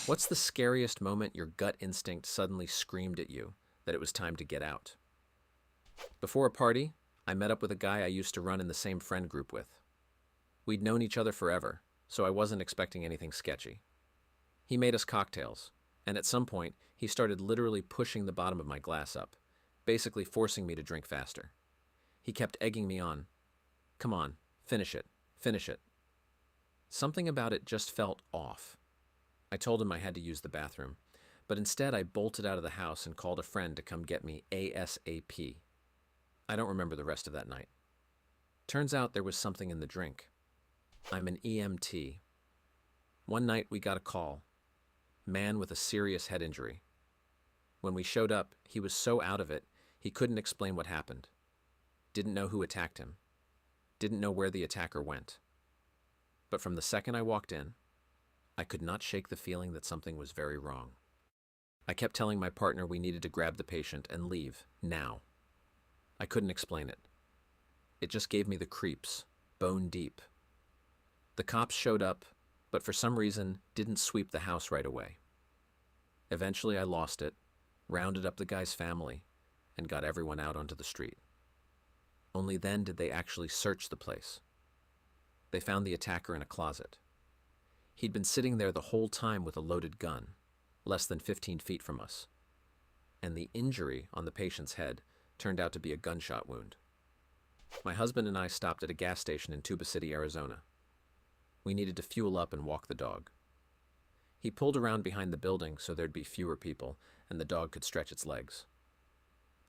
What's the scariest moment your gut instinct suddenly screamed at you that it was time to get out? Before a party, I met up with a guy I used to run in the same friend group with. We'd known each other forever, so I wasn't expecting anything sketchy. He made us cocktails, and at some point, he started literally pushing the bottom of my glass up, basically forcing me to drink faster. He kept egging me on. Come on, finish it, finish it. Something about it just felt off. I told him I had to use the bathroom, but instead I bolted out of the house and called a friend to come get me ASAP. I don't remember the rest of that night. Turns out there was something in the drink. I'm an EMT. One night we got a call. Man with a serious head injury. When we showed up, he was so out of it, he couldn't explain what happened. Didn't know who attacked him. Didn't know where the attacker went. But from the second I walked in, I could not shake the feeling that something was very wrong. I kept telling my partner we needed to grab the patient and leave, now. I couldn't explain it. It just gave me the creeps, bone deep. The cops showed up, but for some reason didn't sweep the house right away. Eventually I lost it, rounded up the guy's family, and got everyone out onto the street. Only then did they actually search the place. They found the attacker in a closet. He'd been sitting there the whole time with a loaded gun, less than 15 feet from us. And the injury on the patient's head turned out to be a gunshot wound. My husband and I stopped at a gas station in Tuba City, Arizona. We needed to fuel up and walk the dog. He pulled around behind the building so there'd be fewer people and the dog could stretch its legs.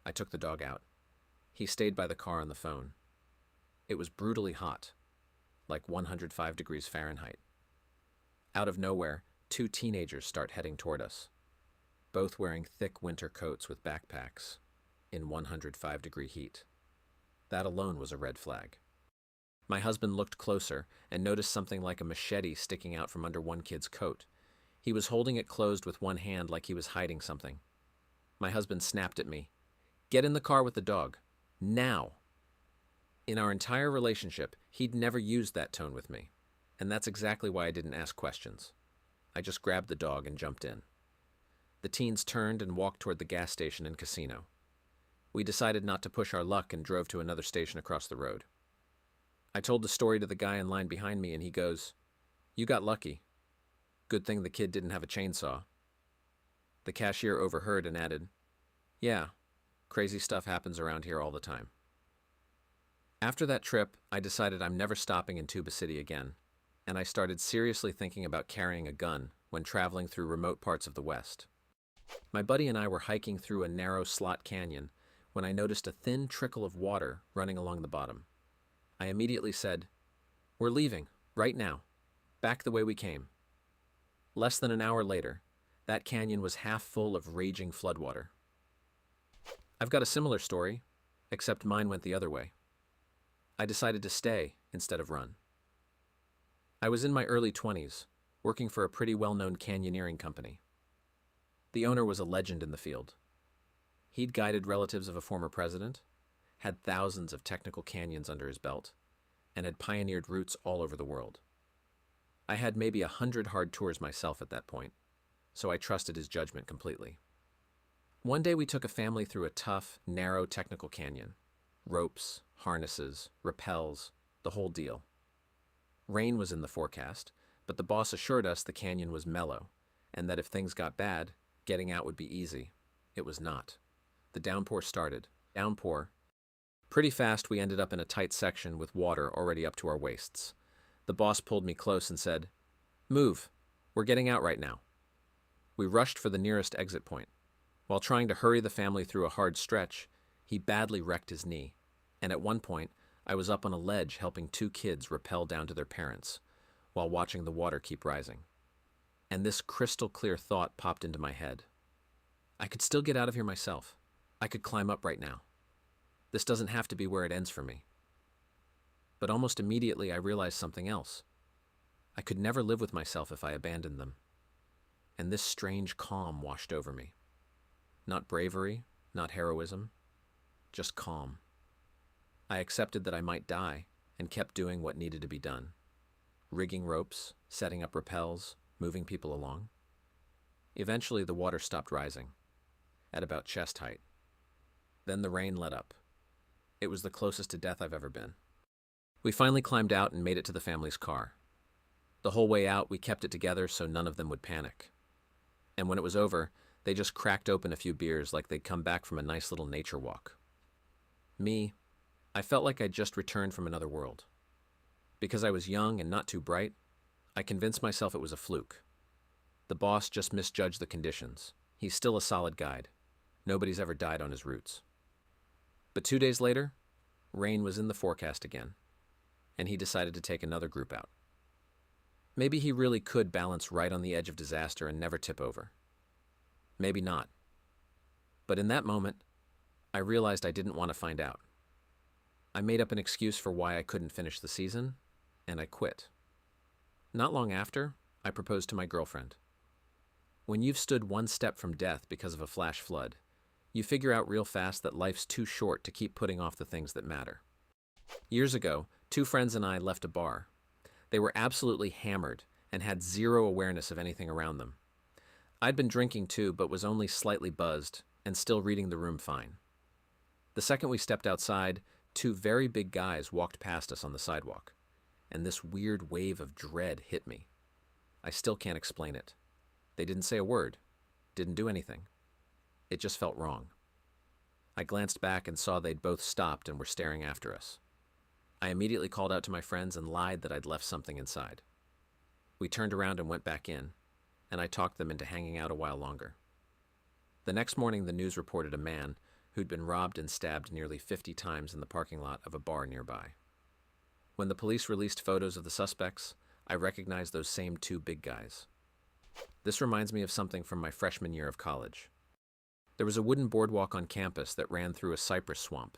I took the dog out. He stayed by the car on the phone. It was brutally hot, like 105 degrees Fahrenheit. Out of nowhere, two teenagers start heading toward us, both wearing thick winter coats with backpacks in 105-degree heat. That alone was a red flag. My husband looked closer and noticed something like a machete sticking out from under one kid's coat. He was holding it closed with one hand like he was hiding something. My husband snapped at me. "Get in the car with the dog. Now!" In our entire relationship, he'd never used that tone with me. And that's exactly why I didn't ask questions. I just grabbed the dog and jumped in. The teens turned and walked toward the gas station and casino. We decided not to push our luck and drove to another station across the road. I told the story to the guy in line behind me and he goes, "You got lucky. Good thing the kid didn't have a chainsaw." The cashier overheard and added, "Yeah, crazy stuff happens around here all the time." After that trip, I decided I'm never stopping in Tuba City again, and I started seriously thinking about carrying a gun when traveling through remote parts of the West. My buddy and I were hiking through a narrow slot canyon when I noticed a thin trickle of water running along the bottom. I immediately said, "We're leaving, right now, back the way we came." Less than an hour later, that canyon was half full of raging floodwater. I've got a similar story, except mine went the other way. I decided to stay instead of run. I was in my early 20s, working for a pretty well-known canyoneering company. The owner was a legend in the field. He'd guided relatives of a former president, had thousands of technical canyons under his belt, and had pioneered routes all over the world. I had maybe 100 hard tours myself at that point, so I trusted his judgment completely. One day we took a family through a tough, narrow technical canyon. Ropes, harnesses, rappels, the whole deal. Rain was in the forecast, but the boss assured us the canyon was mellow, and that if things got bad, getting out would be easy. It was not. The downpour started. Downpour. Pretty fast we ended up in a tight section with water already up to our waists. The boss pulled me close and said, "Move. We're getting out right now." We rushed for the nearest exit point. While trying to hurry the family through a hard stretch, he badly wrecked his knee, and at one point, I was up on a ledge helping two kids rappel down to their parents, while watching the water keep rising. And this crystal clear thought popped into my head. I could still get out of here myself. I could climb up right now. This doesn't have to be where it ends for me. But almost immediately I realized something else. I could never live with myself if I abandoned them. And this strange calm washed over me. Not bravery, not heroism, just calm. I accepted that I might die and kept doing what needed to be done. Rigging ropes, setting up rappels, moving people along. Eventually, the water stopped rising, at about chest height. Then the rain let up. It was the closest to death I've ever been. We finally climbed out and made it to the family's car. The whole way out, we kept it together so none of them would panic. And when it was over, they just cracked open a few beers like they'd come back from a nice little nature walk. Me, I felt like I'd just returned from another world. Because I was young and not too bright, I convinced myself it was a fluke. The boss just misjudged the conditions. He's still a solid guide. Nobody's ever died on his routes. But 2 days later, rain was in the forecast again, and he decided to take another group out. Maybe he really could balance right on the edge of disaster and never tip over. Maybe not. But in that moment, I realized I didn't want to find out. I made up an excuse for why I couldn't finish the season, and I quit. Not long after, I proposed to my girlfriend. When you've stood one step from death because of a flash flood, you figure out real fast that life's too short to keep putting off the things that matter. Years ago, 2 friends and I left a bar. They were absolutely hammered and had zero awareness of anything around them. I'd been drinking too, but was only slightly buzzed and still reading the room fine. The second we stepped outside, 2 very big guys walked past us on the sidewalk, and this weird wave of dread hit me. I still can't explain it. They didn't say a word, didn't do anything. It just felt wrong. I glanced back and saw they'd both stopped and were staring after us. I immediately called out to my friends and lied that I'd left something inside. We turned around and went back in, and I talked them into hanging out a while longer. The next morning, the news reported a man who'd been robbed and stabbed nearly 50 times in the parking lot of a bar nearby. When the police released photos of the suspects, I recognized those same 2 big guys. This reminds me of something from my freshman year of college. There was a wooden boardwalk on campus that ran through a cypress swamp,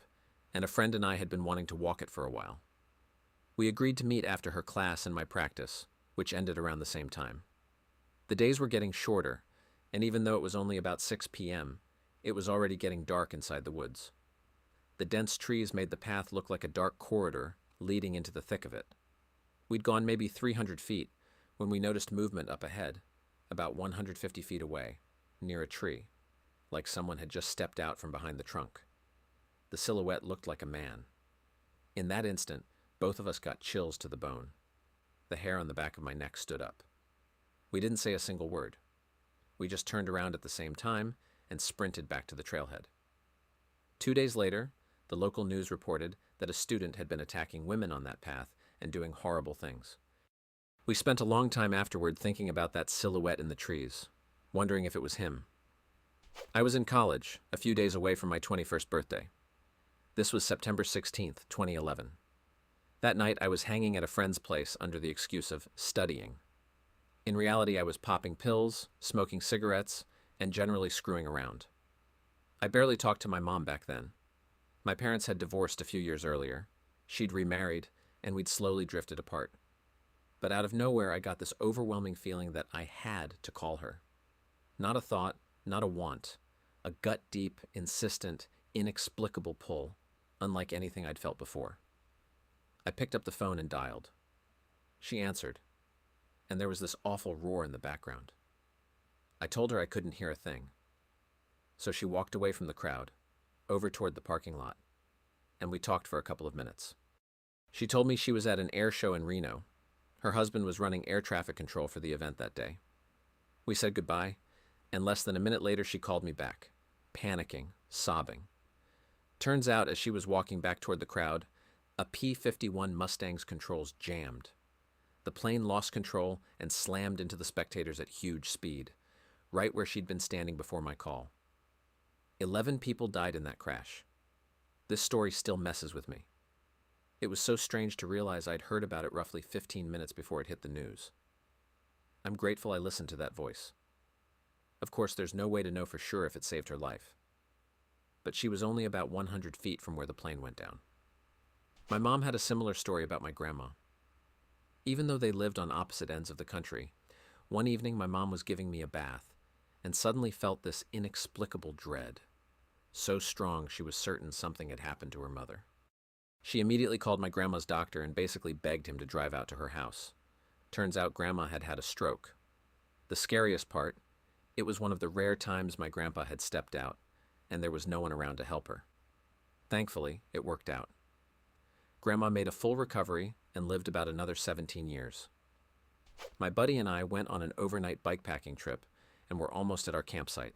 and a friend and I had been wanting to walk it for a while. We agreed to meet after her class and my practice, which ended around the same time. The days were getting shorter, and even though it was only about 6 p.m., it was already getting dark inside the woods. The dense trees made the path look like a dark corridor leading into the thick of it. We'd gone maybe 300 feet when we noticed movement up ahead, about 150 feet away, near a tree, like someone had just stepped out from behind the trunk. The silhouette looked like a man. In that instant, both of us got chills to the bone. The hair on the back of my neck stood up. We didn't say a single word. We just turned around at the same time and sprinted back to the trailhead. 2 days later, the local news reported that a student had been attacking women on that path and doing horrible things. We spent a long time afterward thinking about that silhouette in the trees, wondering if it was him. I was in college, a few days away from my 21st birthday. This was September 16th, 2011. That night, I was hanging at a friend's place under the excuse of studying. In reality, I was popping pills, smoking cigarettes, and generally screwing around. I barely talked to my mom back then. My parents had divorced a few years earlier. She'd remarried, and we'd slowly drifted apart. But out of nowhere, I got this overwhelming feeling that I had to call her. Not a thought, not a want. A gut-deep, insistent, inexplicable pull, unlike anything I'd felt before. I picked up the phone and dialed. She answered, and there was this awful roar in the background. I told her I couldn't hear a thing. So she walked away from the crowd, over toward the parking lot, and we talked for a couple of minutes. She told me she was at an air show in Reno. Her husband was running air traffic control for the event that day. We said goodbye, and less than a minute later she called me back, panicking, sobbing. Turns out, as she was walking back toward the crowd, a P-51 Mustang's controls jammed. The plane lost control and slammed into the spectators at huge speed, right where she'd been standing before my call. 11 people died in that crash. This story still messes with me. It was so strange to realize I'd heard about it roughly 15 minutes before it hit the news. I'm grateful I listened to that voice. Of course, there's no way to know for sure if it saved her life. But she was only about 100 feet from where the plane went down. My mom had a similar story about my grandma. Even though they lived on opposite ends of the country, one evening my mom was giving me a bath and suddenly felt this inexplicable dread. So strong she was certain something had happened to her mother. She immediately called my grandma's doctor and basically begged him to drive out to her house. Turns out Grandma had had a stroke. The scariest part, It was one of the rare times my grandpa had stepped out, and there was no one around to help her. Thankfully, it worked out. Grandma made a full recovery and lived about another 17 years. My buddy and I went on an overnight bikepacking trip and were almost at our campsite.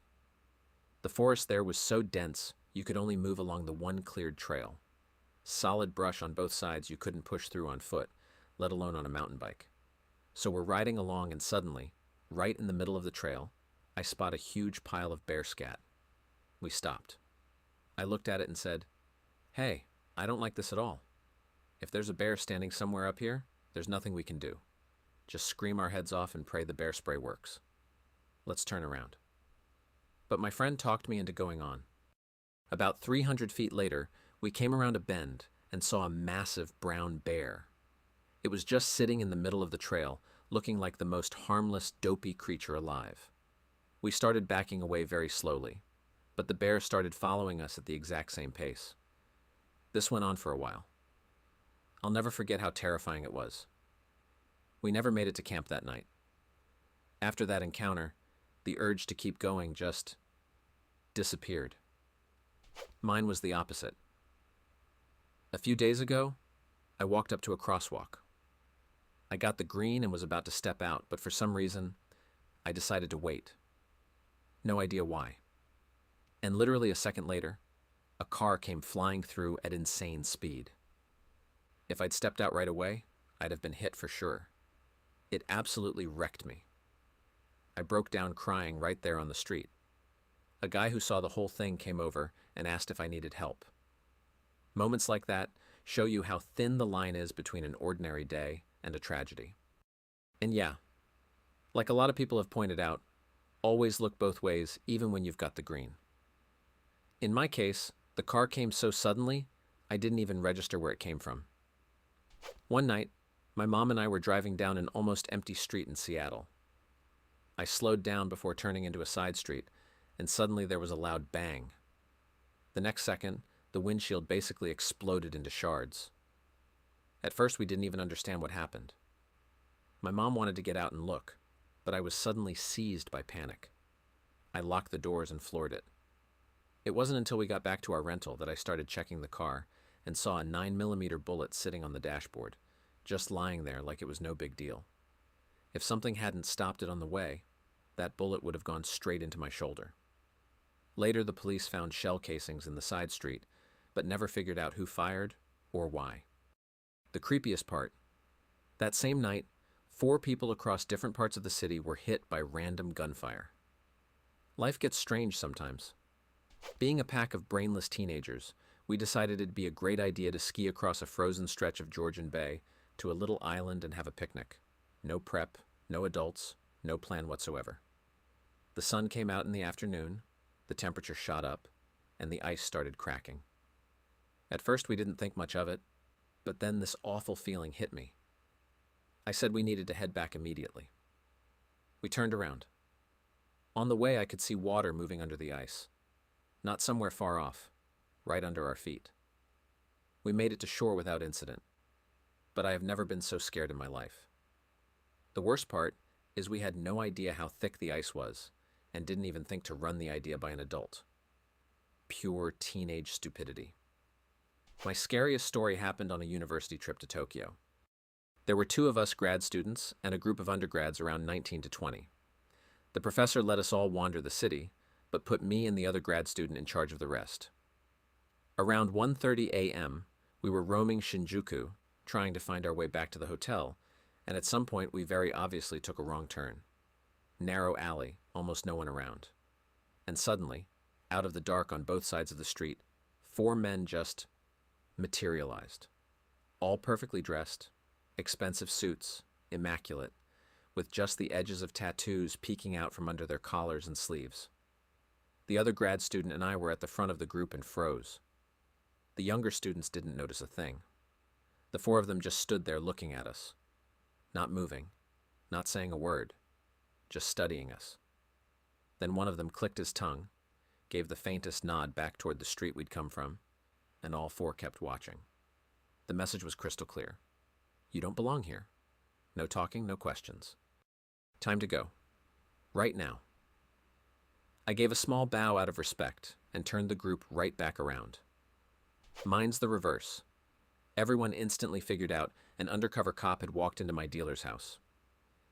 The forest there was so dense you could only move along the one cleared trail. Solid brush on both sides you couldn't push through on foot, let alone on a mountain bike. So we're riding along and suddenly, right in the middle of the trail, I spot a huge pile of bear scat. We stopped. I looked at it and said, "Hey, I don't like this at all. If there's a bear standing somewhere up here, there's nothing we can do. Just scream our heads off and pray the bear spray works. Let's turn around." But my friend talked me into going on. About 300 feet later, we came around a bend and saw a massive brown bear. It was just sitting in the middle of the trail, looking like the most harmless, dopey creature alive. We started backing away very slowly, but the bear started following us at the exact same pace. This went on for a while. I'll never forget how terrifying it was. We never made it to camp that night. After that encounter, the urge to keep going just disappeared. Mine was the opposite. A few days ago, I walked up to a crosswalk. I got the green and was about to step out, but for some reason, I decided to wait. No idea why. And literally a second later, a car came flying through at insane speed. If I'd stepped out right away, I'd have been hit for sure. It absolutely wrecked me. I broke down crying right there on the street. A guy who saw the whole thing came over and asked if I needed help. Moments like that show you how thin the line is between an ordinary day and a tragedy. And yeah, like a lot of people have pointed out, always look both ways even when you've got the green. In my case, the car came so suddenly, I didn't even register where it came from. One night, my mom and I were driving down an almost empty street in Seattle. I slowed down before turning into a side street, and suddenly there was a loud bang. The next second, the windshield basically exploded into shards. At first, we didn't even understand what happened. My mom wanted to get out and look, but I was suddenly seized by panic. I locked the doors and floored it. It wasn't until we got back to our rental that I started checking the car and saw a 9mm bullet sitting on the dashboard, just lying there like it was no big deal. If something hadn't stopped it on the way, that bullet would have gone straight into my shoulder. Later, the police found shell casings in the side street, but never figured out who fired or why. The creepiest part, that same night, 4 people across different parts of the city were hit by random gunfire. Life gets strange sometimes. Being a pack of brainless teenagers, we decided it'd be a great idea to ski across a frozen stretch of Georgian Bay to a little island and have a picnic. No prep, no adults, no plan whatsoever. The sun came out in the afternoon, the temperature shot up, and the ice started cracking. At first we didn't think much of it, but then this awful feeling hit me. I said we needed to head back immediately. We turned around. On the way I could see water moving under the ice. Not somewhere far off, right under our feet. We made it to shore without incident, but I have never been so scared in my life. The worst part is we had no idea how thick the ice was and didn't even think to run the idea by an adult. Pure teenage stupidity. My scariest story happened on a university trip to Tokyo. There were 2 of us grad students and a group of undergrads around 19 to 20. The professor let us all wander the city, but put me and the other grad student in charge of the rest. Around 1:30 a.m., we were roaming Shinjuku, trying to find our way back to the hotel, and at some point we very obviously took a wrong turn. Narrow alley, almost no one around. And suddenly, out of the dark on both sides of the street, 4 men just materialized. All perfectly dressed, expensive suits, immaculate, with just the edges of tattoos peeking out from under their collars and sleeves. The other grad student and I were at the front of the group and froze. The younger students didn't notice a thing. The 4 of them just stood there looking at us. Not moving, not saying a word, just studying us. Then one of them clicked his tongue, gave the faintest nod back toward the street we'd come from, and all 4 kept watching. The message was crystal clear. You don't belong here. No talking, no questions. Time to go. Right now. I gave a small bow out of respect and turned the group right back around. Mine's the reverse. Everyone instantly figured out an undercover cop had walked into my dealer's house.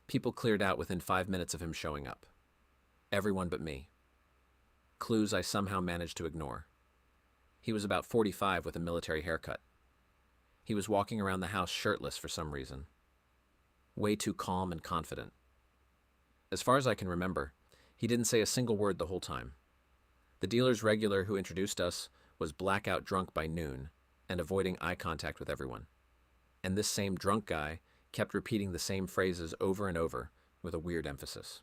People cleared out within 5 minutes of him showing up. Everyone but me. Clues I somehow managed to ignore. He was about 45 with a military haircut. He was walking around the house shirtless for some reason. Way too calm and confident. As far as I can remember, he didn't say a single word the whole time. The dealer's regular who introduced us was blackout drunk by noon and avoiding eye contact with everyone. And this same drunk guy kept repeating the same phrases over and over with a weird emphasis.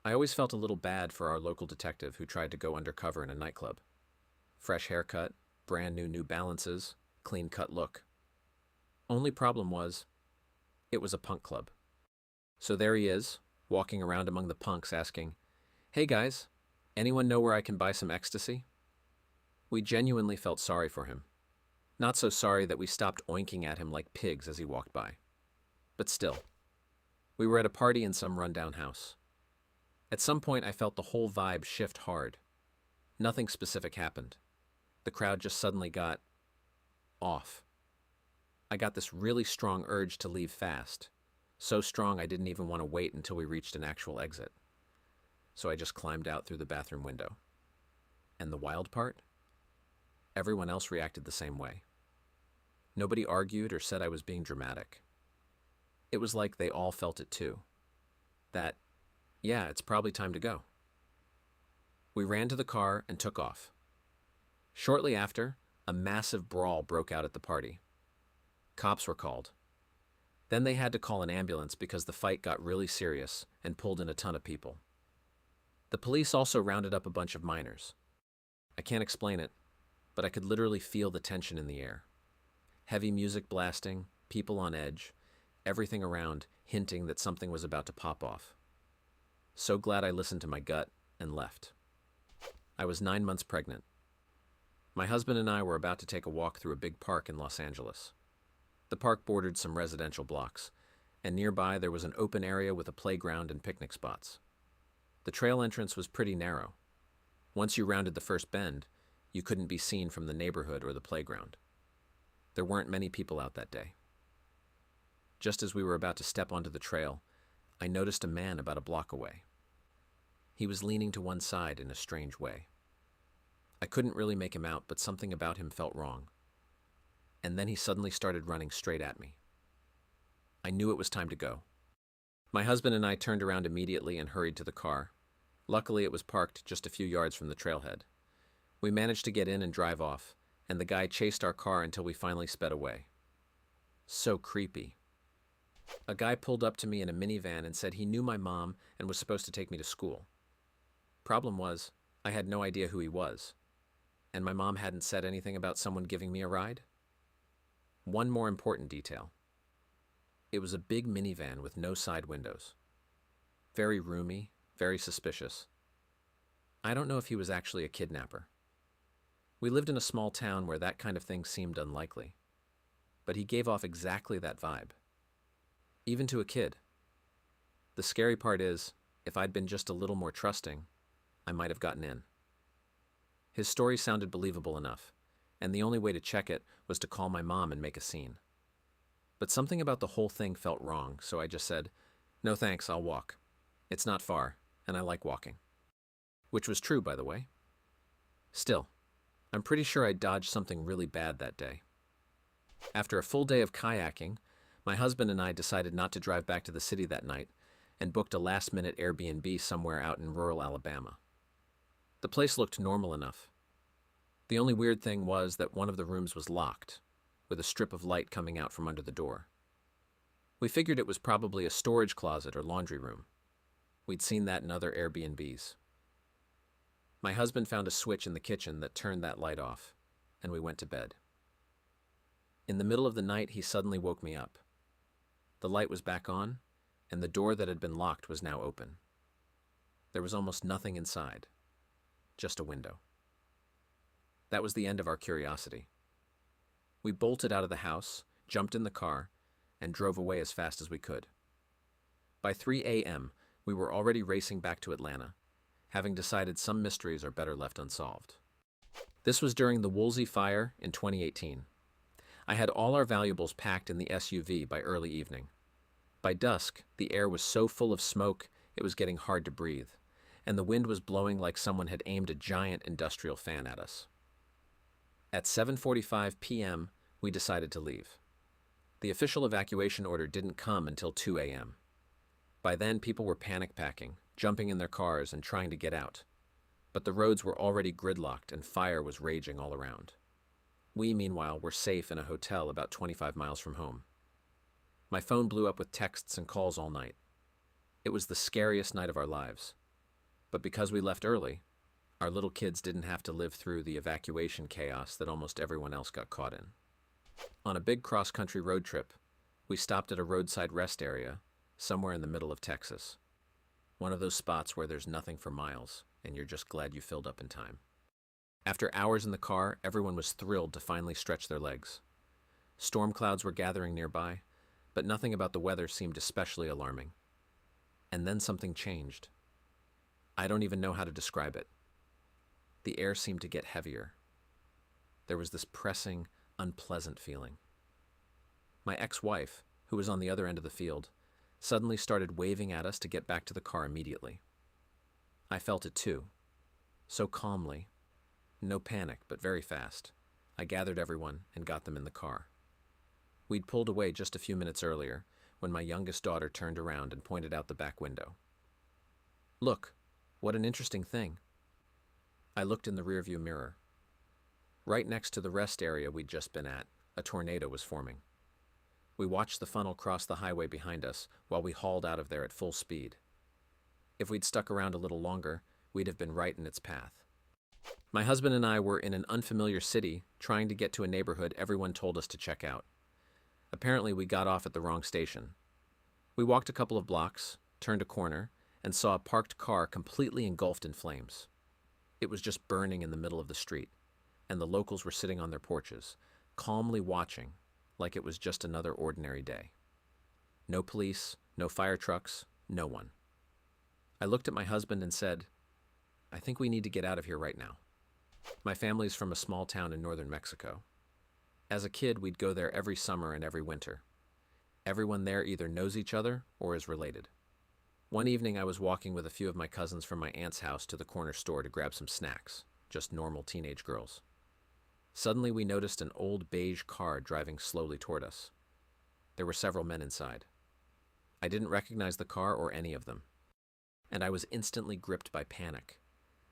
I always felt a little bad for our local detective who tried to go undercover in a nightclub. Fresh haircut, brand new New Balances, clean-cut look. Only problem was, it was a punk club. So there he is, walking around among the punks asking, "Hey guys, anyone know where I can buy some ecstasy?" We genuinely felt sorry for him. Not so sorry that we stopped oinking at him like pigs as he walked by. But still, we were at a party in some rundown house. At some point I felt the whole vibe shift hard. Nothing specific happened. The crowd just suddenly got off. I got this really strong urge to leave fast. So strong I didn't even want to wait until we reached an actual exit. So I just climbed out through the bathroom window. And the wild part? Everyone else reacted the same way. Nobody argued or said I was being dramatic. It was like they all felt it too. That, yeah, it's probably time to go. We ran to the car and took off. Shortly after, a massive brawl broke out at the party. Cops were called. Then they had to call an ambulance because the fight got really serious and pulled in a ton of people. The police also rounded up a bunch of minors. I can't explain it, but I could literally feel the tension in the air. Heavy music blasting, people on edge, everything around hinting that something was about to pop off. So glad I listened to my gut and left. I was 9 months pregnant. My husband and I were about to take a walk through a big park in Los Angeles. The park bordered some residential blocks, and nearby there was an open area with a playground and picnic spots. The trail entrance was pretty narrow. Once you rounded the first bend, you couldn't be seen from the neighborhood or the playground. There weren't many people out that day. Just as we were about to step onto the trail, I noticed a man about a block away. He was leaning to one side in a strange way. I couldn't really make him out, but something about him felt wrong. And then he suddenly started running straight at me. I knew it was time to go. My husband and I turned around immediately and hurried to the car. Luckily, it was parked just a few yards from the trailhead. We managed to get in and drive off, and the guy chased our car until we finally sped away. So creepy. A guy pulled up to me in a minivan and said he knew my mom and was supposed to take me to school. Problem was, I had no idea who he was, and my mom hadn't said anything about someone giving me a ride. One more important detail. It was a big minivan with no side windows. Very roomy, very suspicious. I don't know if he was actually a kidnapper. We lived in a small town where that kind of thing seemed unlikely. But he gave off exactly that vibe. Even to a kid. The scary part is, if I'd been just a little more trusting, I might have gotten in. His story sounded believable enough, and the only way to check it was to call my mom and make a scene. But something about the whole thing felt wrong, so I just said, "No thanks, I'll walk. It's not far, and I like walking." Which was true, by the way. Still, I'm pretty sure I dodged something really bad that day. After a full day of kayaking, my husband and I decided not to drive back to the city that night and booked a last-minute Airbnb somewhere out in rural Alabama. The place looked normal enough. The only weird thing was that one of the rooms was locked, with a strip of light coming out from under the door. We figured it was probably a storage closet or laundry room. We'd seen that in other Airbnbs. My husband found a switch in the kitchen that turned that light off, and we went to bed. In the middle of the night, he suddenly woke me up. The light was back on, and the door that had been locked was now open. There was almost nothing inside, just a window. That was the end of our curiosity. We bolted out of the house, jumped in the car, and drove away as fast as we could. By 3 a.m., we were already racing back to Atlanta, having decided some mysteries are better left unsolved. This was during the Woolsey fire in 2018. I had all our valuables packed in the SUV by early evening. By dusk, the air was so full of smoke it was getting hard to breathe, and the wind was blowing like someone had aimed a giant industrial fan at us. At 7:45 p.m., we decided to leave. The official evacuation order didn't come until 2 a.m. By then, people were panic packing, jumping in their cars and trying to get out. But the roads were already gridlocked and fire was raging all around. We, meanwhile, were safe in a hotel about 25 miles from home. My phone blew up with texts and calls all night. It was the scariest night of our lives. But because we left early, our little kids didn't have to live through the evacuation chaos that almost everyone else got caught in. On a big cross-country road trip, we stopped at a roadside rest area somewhere in the middle of Texas. One of those spots where there's nothing for miles, and you're just glad you filled up in time. After hours in the car, everyone was thrilled to finally stretch their legs. Storm clouds were gathering nearby, but nothing about the weather seemed especially alarming. And then something changed. I don't even know how to describe it. The air seemed to get heavier. There was this pressing, unpleasant feeling. My ex-wife, who was on the other end of the field, suddenly started waving at us to get back to the car immediately. I felt it too. So calmly. No panic, but very fast. I gathered everyone and got them in the car. We'd pulled away just a few minutes earlier when my youngest daughter turned around and pointed out the back window. "Look, what an interesting thing." I looked in the rearview mirror. Right next to the rest area we'd just been at, a tornado was forming. We watched the funnel cross the highway behind us while we hauled out of there at full speed. If we'd stuck around a little longer, we'd have been right in its path. My husband and I were in an unfamiliar city trying to get to a neighborhood everyone told us to check out. Apparently, we got off at the wrong station. We walked a couple of blocks, turned a corner, and saw a parked car completely engulfed in flames. It was just burning in the middle of the street, and the locals were sitting on their porches, calmly watching, like it was just another ordinary day. No police, no fire trucks, no one. I looked at my husband and said, "I think we need to get out of here right now." My family's from a small town in northern Mexico. As a kid, we'd go there every summer and every winter. Everyone there either knows each other or is related. One evening, I was walking with a few of my cousins from my aunt's house to the corner store to grab some snacks, just normal teenage girls. Suddenly, we noticed an old beige car driving slowly toward us. There were several men inside. I didn't recognize the car or any of them, and I was instantly gripped by panic.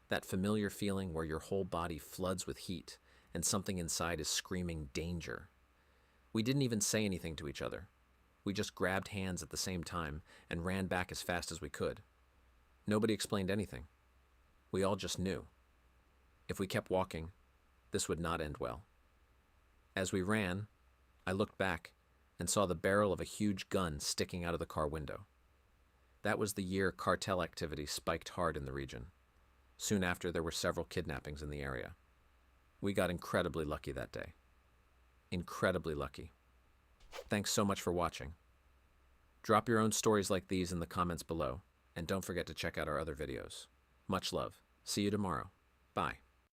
That familiar feeling where your whole body floods with heat and something inside is screaming danger. We didn't even say anything to each other. We just grabbed hands at the same time and ran back as fast as we could. Nobody explained anything. We all just knew. If we kept walking, this would not end well. As we ran, I looked back and saw the barrel of a huge gun sticking out of the car window. That was the year cartel activity spiked hard in the region. Soon after, there were several kidnappings in the area. We got incredibly lucky that day. Incredibly lucky. Thanks so much for watching. Drop your own stories like these in the comments below, and don't forget to check out our other videos. Much love. See you tomorrow. Bye.